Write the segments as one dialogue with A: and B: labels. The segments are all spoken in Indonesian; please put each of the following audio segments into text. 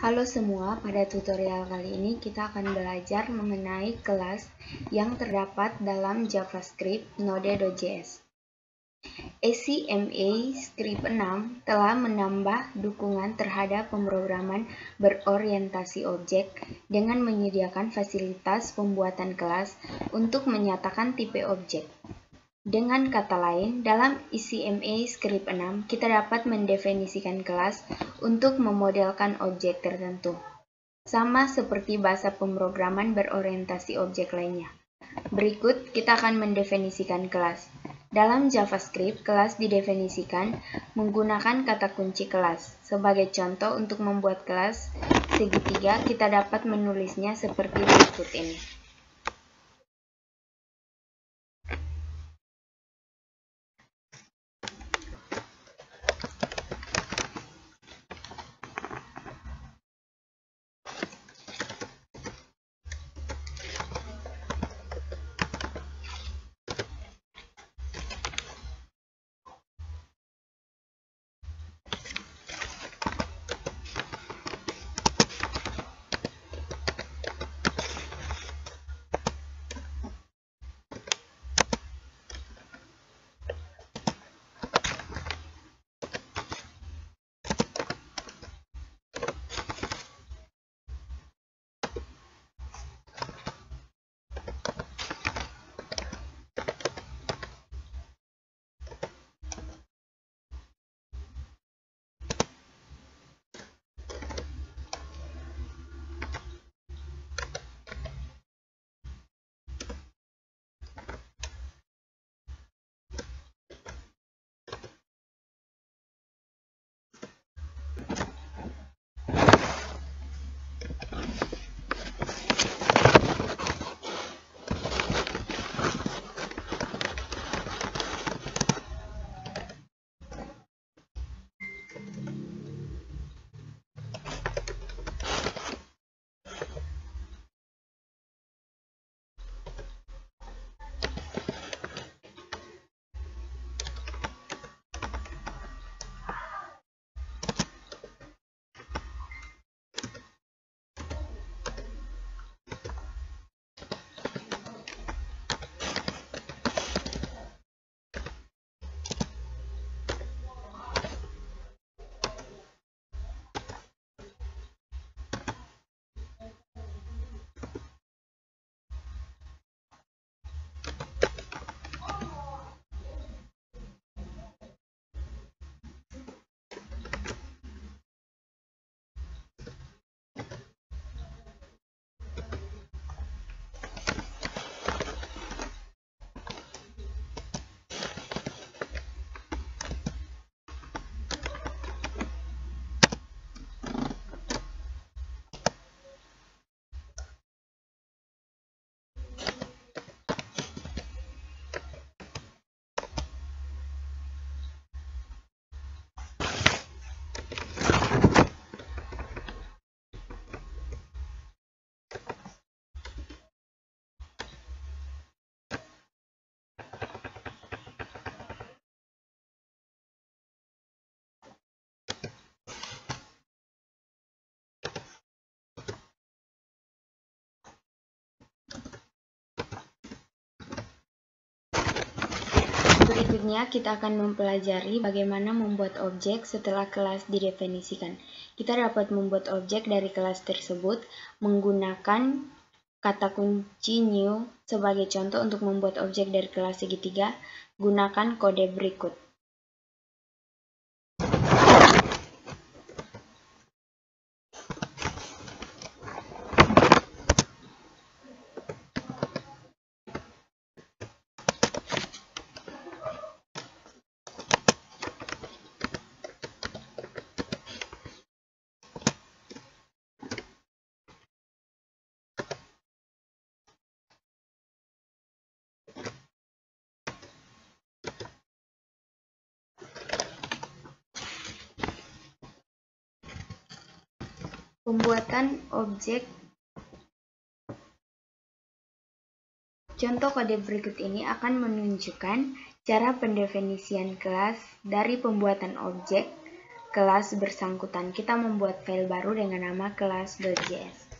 A: Halo semua, pada tutorial kali ini kita akan belajar mengenai kelas yang terdapat dalam JavaScript Node.js. ACMA Script 6 telah menambah dukungan terhadap pemrograman berorientasi objek dengan menyediakan fasilitas pembuatan kelas untuk menyatakan tipe objek. Dengan kata lain, dalam ACMA Script 6, kita dapat mendefinisikan kelas untuk memodelkan objek tertentu, sama seperti bahasa pemrograman berorientasi objek lainnya. Berikut, kita akan mendefinisikan kelas. Dalam JavaScript, kelas didefinisikan menggunakan kata kunci kelas. Sebagai contoh, untuk membuat kelas segitiga, kita dapat menulisnya seperti berikut ini. Berikutnya, kita akan mempelajari bagaimana membuat objek setelah kelas didefinisikan. Kita dapat membuat objek dari kelas tersebut menggunakan kata kunci new. Sebagai contoh, untuk membuat objek dari kelas segitiga, gunakan kode berikut. Pembuatan objek. Contoh kode berikut ini akan menunjukkan cara pendefinisian kelas dari pembuatan objek kelas bersangkutan. Kita membuat file baru dengan nama kelas.js.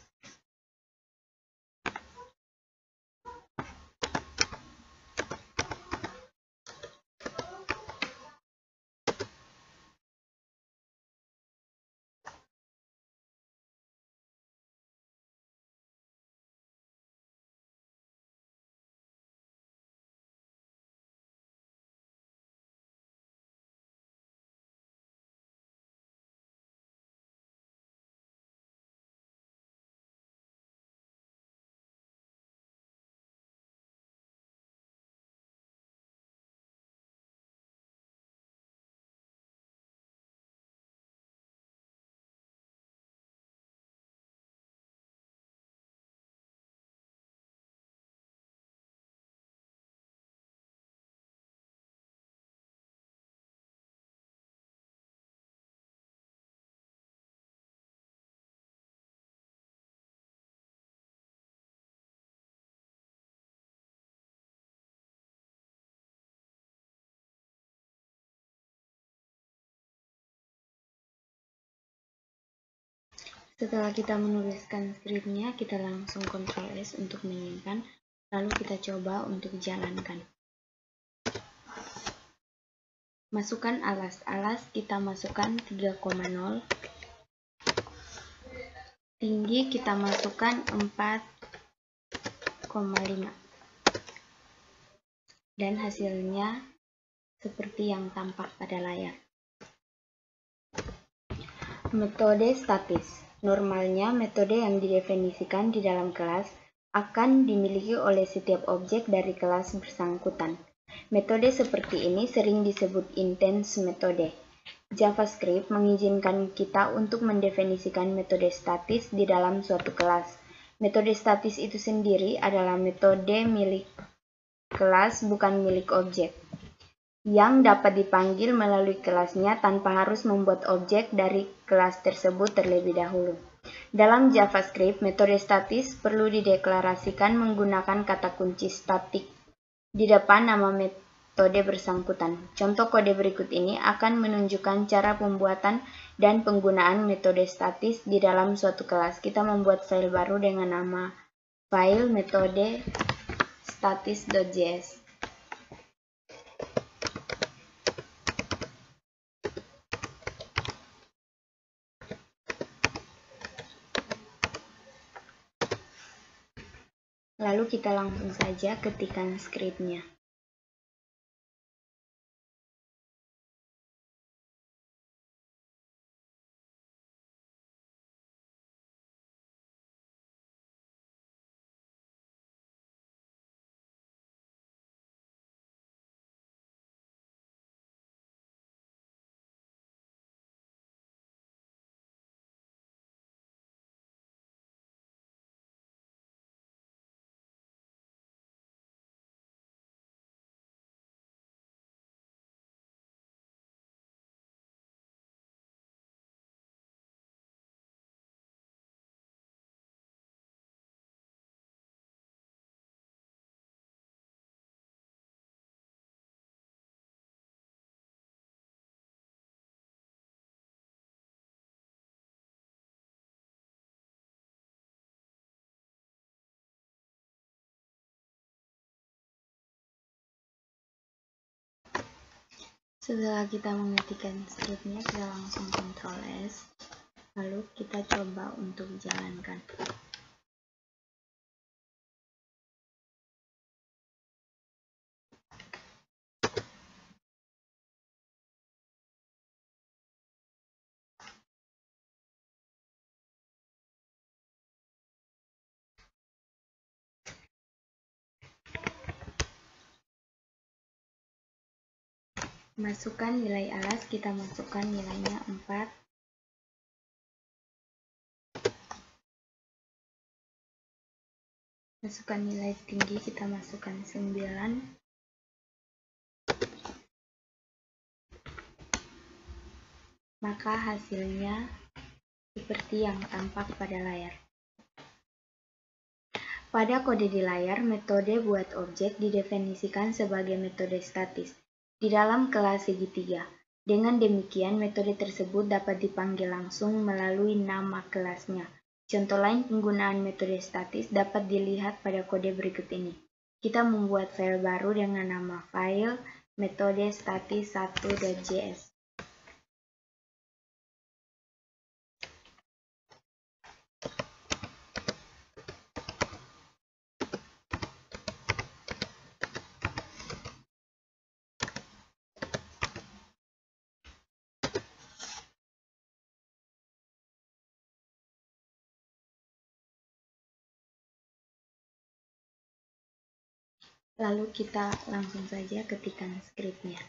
A: Setelah kita menuliskan skripnya, kita langsung Ctrl S untuk menyimpan, lalu kita coba untuk jalankan. Masukkan alas kita masukkan 3,0. Tinggi kita masukkan 4,5. Dan hasilnya seperti yang tampak pada layar. Metode statis. Normalnya, metode yang didefinisikan di dalam kelas akan dimiliki oleh setiap objek dari kelas bersangkutan. Metode seperti ini sering disebut instance metode. JavaScript mengizinkan kita untuk mendefinisikan metode statis di dalam suatu kelas. Metode statis itu sendiri adalah metode milik kelas, bukan milik objek, yang dapat dipanggil melalui kelasnya tanpa harus membuat objek dari kelas tersebut terlebih dahulu. Dalam JavaScript, metode statis perlu dideklarasikan menggunakan kata kunci static di depan nama metode bersangkutan. Contoh kode berikut ini akan menunjukkan cara pembuatan dan penggunaan metode statis di dalam suatu kelas. Kita membuat file baru dengan nama file metode statis.js. Lalu kita langsung saja ketikkan skripnya. Setelah kita mengetikkan skripnya, kita langsung Ctrl S, lalu kita coba untuk jalankan. Masukkan nilai alas, kita masukkan nilainya 4. Masukkan nilai tinggi, kita masukkan 9. Maka hasilnya seperti yang tampak pada layar. Pada kode di layar, metode buat objek didefinisikan sebagai metode statis di dalam kelas segitiga. Dengan demikian, metode tersebut dapat dipanggil langsung melalui nama kelasnya. Contoh lain penggunaan metode statis dapat dilihat pada kode berikut ini. Kita membuat file baru dengan nama file metode statis1.js. Lalu kita langsung saja ketikkan skripnya.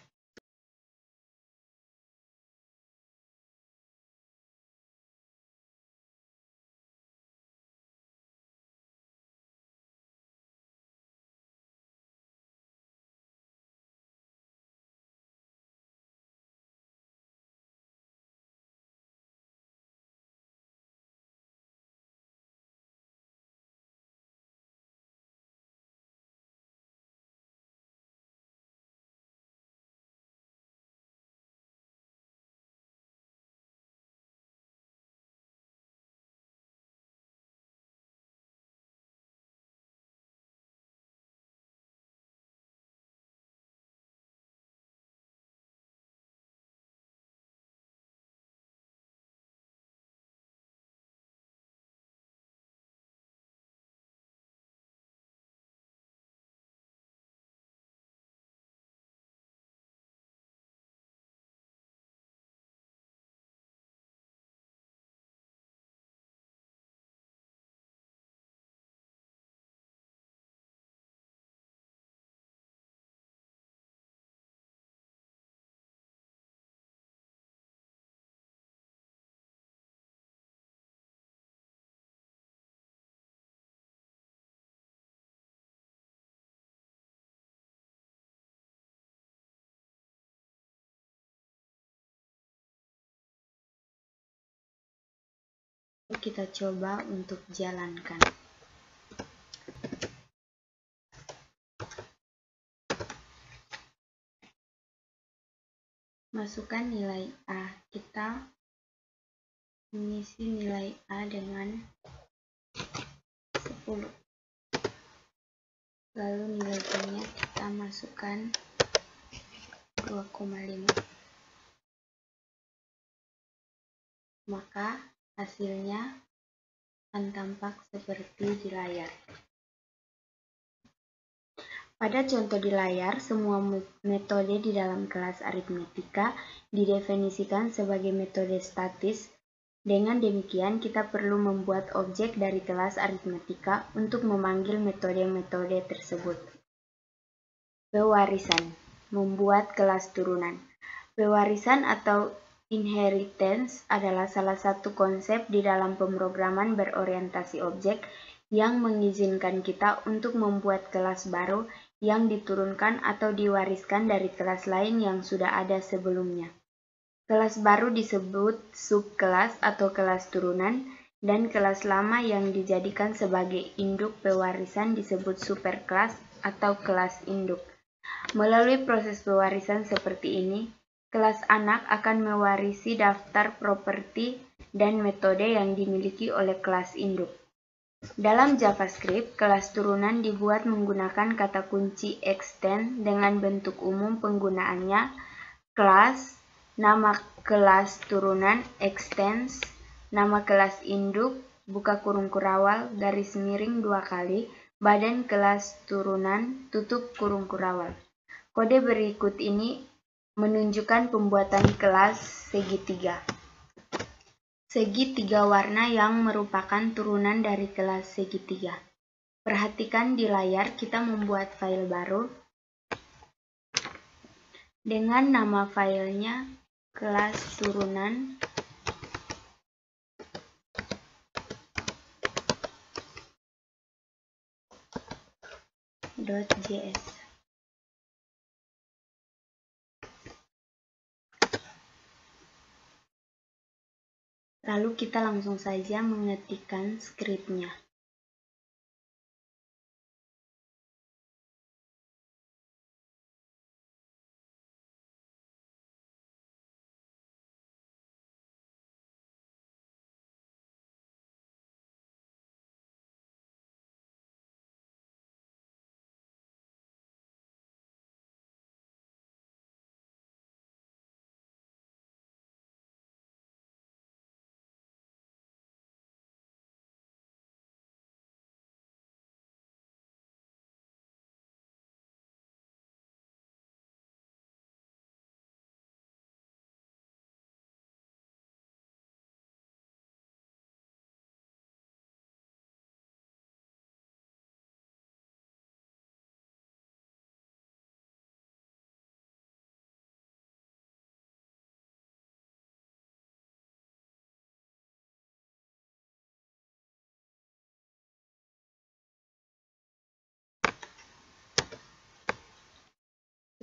A: Kita coba untuk jalankan. Masukkan nilai A. Kita mengisi nilai A dengan 10. Lalu nilai B-nya kita masukkan 2,5. Maka hasilnya akan tampak seperti di layar. Pada contoh di layar, semua metode di dalam kelas aritmetika didefinisikan sebagai metode statis. Dengan demikian, kita perlu membuat objek dari kelas aritmetika untuk memanggil metode-metode tersebut. Pewarisan, membuat kelas turunan. Pewarisan atau inheritance adalah salah satu konsep di dalam pemrograman berorientasi objek yang mengizinkan kita untuk membuat kelas baru yang diturunkan atau diwariskan dari kelas lain yang sudah ada sebelumnya. Kelas baru disebut subkelas atau kelas turunan, dan kelas lama yang dijadikan sebagai induk pewarisan disebut superkelas atau kelas induk. Melalui proses pewarisan seperti ini, kelas anak akan mewarisi daftar properti dan metode yang dimiliki oleh kelas induk. Dalam JavaScript, kelas turunan dibuat menggunakan kata kunci extend dengan bentuk umum penggunaannya kelas, nama kelas turunan extends, nama kelas induk, buka kurung kurawal, garis miring 2 kali, badan kelas turunan, tutup kurung kurawal. Kode berikut ini menunjukkan pembuatan kelas segitiga. Segitiga warna yang merupakan turunan dari kelas segitiga. Perhatikan di layar, kita membuat file baru dengan nama filenya kelas turunan .js. Lalu kita langsung saja mengetikkan skripnya.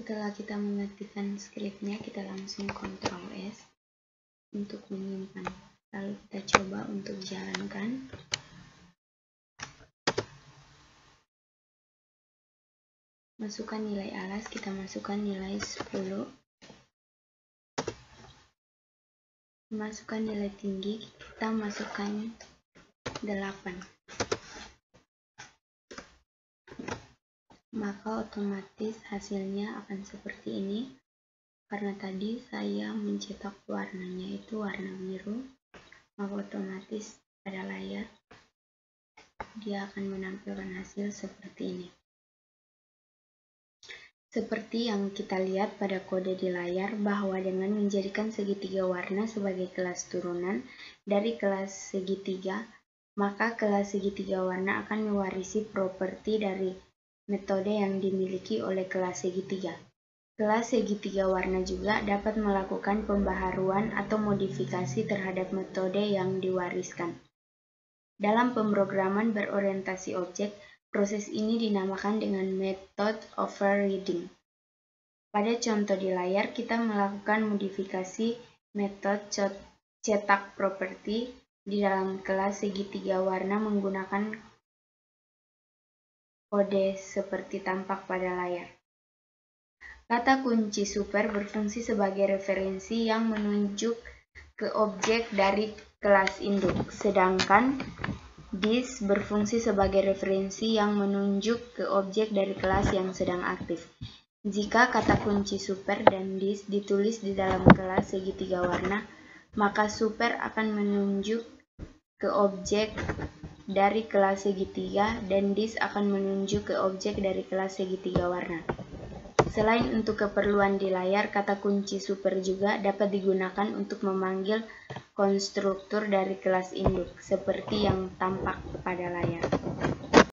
A: Setelah kita mengetikkan skripnya, kita langsung Ctrl S untuk menyimpan. Lalu kita coba untuk jalankan. Masukkan nilai alas, kita masukkan nilai 10. Masukkan nilai tinggi, kita masukkan 8. Maka otomatis hasilnya akan seperti ini. Karena tadi saya mencetak warnanya itu warna biru, maka otomatis pada layar dia akan menampilkan hasil seperti ini. Seperti yang kita lihat pada kode di layar, bahwa dengan menjadikan segitiga warna sebagai kelas turunan dari kelas segitiga, maka kelas segitiga warna akan mewarisi properti dari metode yang dimiliki oleh kelas segitiga. Kelas segitiga warna juga dapat melakukan pembaharuan atau modifikasi terhadap metode yang diwariskan. Dalam pemrograman berorientasi objek, proses ini dinamakan dengan method overriding. Pada contoh di layar, kita melakukan modifikasi metode cetak properti di dalam kelas segitiga warna menggunakan kode seperti tampak pada layar. Kata kunci super berfungsi sebagai referensi yang menunjuk ke objek dari kelas induk, sedangkan this berfungsi sebagai referensi yang menunjuk ke objek dari kelas yang sedang aktif. Jika kata kunci super dan this ditulis di dalam kelas segitiga warna, maka super akan menunjuk ke objek dari kelas segitiga dan this akan menunjuk ke objek dari kelas segitiga warna. Selain untuk keperluan di layar, kata kunci super juga dapat digunakan untuk memanggil konstruktur dari kelas induk, seperti yang tampak pada layar.